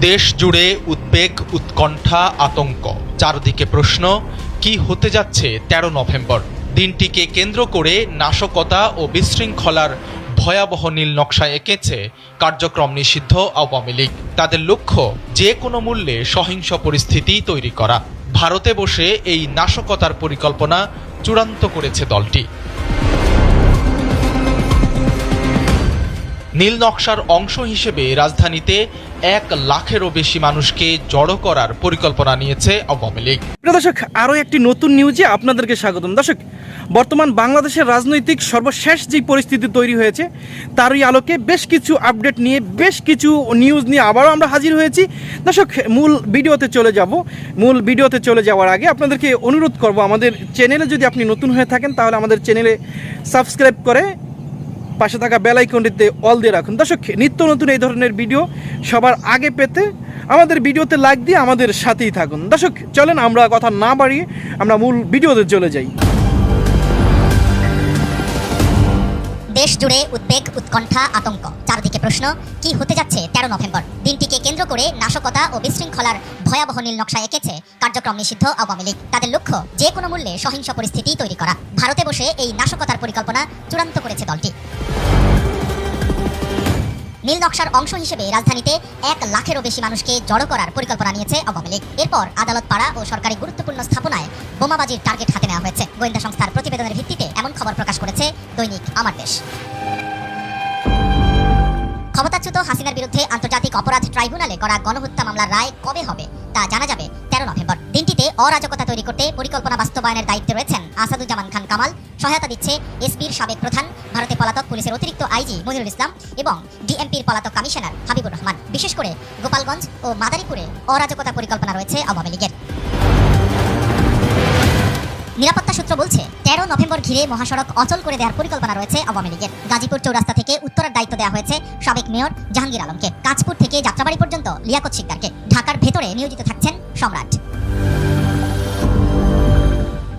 দেশ জুড়ে উদ্বেগ, উৎকণ্ঠা, আতঙ্ক। চারদিকে প্রশ্ন, কি হতে যাচ্ছে 13 নভেম্বর? দিনটিকে কেন্দ্র করে নাশকতা ও বিশৃঙ্খলার ভয়াবহ নীল নকশা এঁকেছে কার্যক্রম নিষিদ্ধ আওয়ামী লীগ। তাদের লক্ষ্য যে কোনো মূল্যে সহিংস পরিস্থিতি তৈরি করা। ভারতে বসে এই নাশকতার পরিকল্পনা চূড়ান্ত করেছে দলটি। নীল নকশার অংশ হিসেবে রাজধানীতে 1 লাখেরও বেশি মানুষকে জড়ো করার পরিকল্পনা নিয়েছে আওয়ামী লীগ। দর্শক, আরও একটি নতুন নিউজে আপনাদেরকে স্বাগতম। দর্শক, বর্তমান বাংলাদেশের রাজনৈতিক সর্বশেষ যে পরিস্থিতি তৈরি হয়েছে তারই আলোকে বেশ কিছু আপডেট নিয়ে, বেশ কিছু নিউজ নিয়ে আবারও আমরা হাজির হয়েছি। দর্শক, মূল ভিডিওতে চলে যাওয়ার আগে আপনাদেরকে অনুরোধ করব, আমাদের চ্যানেলে যদি আপনি নতুন হয়ে থাকেন তাহলে আমাদের চ্যানেলে সাবস্ক্রাইব করে পাশে থাকা বেল আইকনটিতে অল দিয়ে রাখুন। দর্শক, নিত্য নতুন এই ধরনের ভিডিও সবার আগে পেতে আমাদের ভিডিওতে লাইক দিয়ে আমাদের সাথেই থাকুন। দর্শক, চলেন আমরা কথা না বাড়িয়ে আমরা মূল ভিডিওতে চলে যাই। দেশ জুড়ে উদ্বেগ, উৎকণ্ঠা, আতঙ্ক। চারদিকে প্রশ্ন, কি হতে যাচ্ছে 13 নভেম্বর? দিনটিকে কেন্দ্র করে নাশকতা ও বিশৃঙ্খলার ভয়াবহ নীল নকশা এঁকেছে কার্যক্রম নিষিদ্ধ আওয়ামী লীগ। তাদের লক্ষ্য যে কোনো মূল্যে সহিংস পরিস্থিতি তৈরি করা। ভারতে বসে এই নাশকতার পরিকল্পনা চূড়ান্ত করেছে দলটি। নীল নকশার অংশ হিসেবে রাজধানীতে 1 লাখেরও বেশি মানুষকে জড়ো করার পরিকল্পনা নিয়েছে আওয়ামী লীগ। এরপর আদালত পাড়া ও সরকারি গুরুত্বপূর্ণ স্থাপনায় বোমাবাজির টার্গেট হাতে নেওয়া হয়েছে। গোয়েন্দা সংস্থার প্রতিবেদনের ভিত্তিতে এমন খবর প্রকাশ করেছে দৈনিক আমার দেশ। ক্ষমতাচ্যুত হাসিনার বিরুদ্ধে আন্তর্জাতিক অপরাধ ট্রাইব্যুনালে করা গণহত্যা মামলার রায় কবে হবে তা জানা যাবে 13 নভেম্বর। দিনটিতে অরাজকতা তৈরি করতে পরিকল্পনা বাস্তবায়নের দায়িত্বে রয়েছেন আসাদুজ্জামান খান কামাল। সহায়তা দিচ্ছে এসপির সাবেক প্রধান, ভারতে পলাতক পুলিশের অতিরিক্ত আইজি মনিরুল ইসলাম এবং ডিএমপির পলাতক কমিশনার হাবিবুর রহমান। বিশেষ করে গোপালগঞ্জ ও মাদারীপুরে অরাজকতা পরিকল্পনা রয়েছে আওয়ামী লীগের। নিরাপত্তা সূত্র বলছে 13 নভেম্বর ঘিরে মহাসড়ক অচল করে দেওয়ার পরিকল্পনা রয়েছে আওয়ামী লীগের। গাজীপুর চৌরাস্তা থেকে উত্তরার দায়িত্ব দেওয়া হয়েছে সাবেক মেয়র জাহাঙ্গীর আলমকে। কাঁচপুর থেকে যাত্রাবাড়ি পর্যন্ত লিয়াকত শিকদারকে। ঢাকার ভেতরে নিয়োজিত থাকছেন সম্রাট।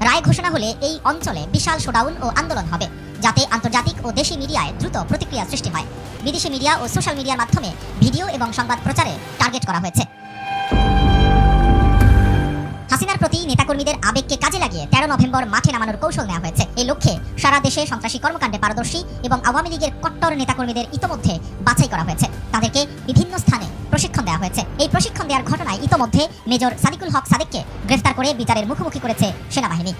রায় ঘোষণা হলে এই অঞ্চলে বিশাল শোডাউন ও আন্দোলন হবে, যাতে আন্তর্জাতিক ও দেশি মিডিয়ায় দ্রুত প্রতিক্রিয়া সৃষ্টি হয়। বিদেশি মিডিয়া ও সোশ্যাল মিডিয়ার মাধ্যমে ভিডিও এবং সংবাদ প্রচারে টার্গেট করা হয়েছে। হাসিনার প্রতি নেতাকর্মীদের আবেগকে কাজে লাগিয়ে 13 নভেম্বর মাঠে নামানোর কৌশল নেওয়া হয়েছে। এই লক্ষ্যে সারা দেশে সন্ত্রাসী কর্মকাণ্ডে পারদর্শী এবং আওয়ামী লীগের কট্টর নেতাকর্মীদের ইতোমধ্যে বাছাই করা হয়েছে। তাদেরকে বিভিন্ন স্থানে প্রশিক্ষণ দেওয়া হয়েছে। এই প্রশিক্ষণ দেওয়ার ঘটনায় ইতোমধ্যে মেজর সাদিকুল হক সাদেককে গ্রেফতার করে বিচারের মুখোমুখি করেছে সেনাবাহিনী।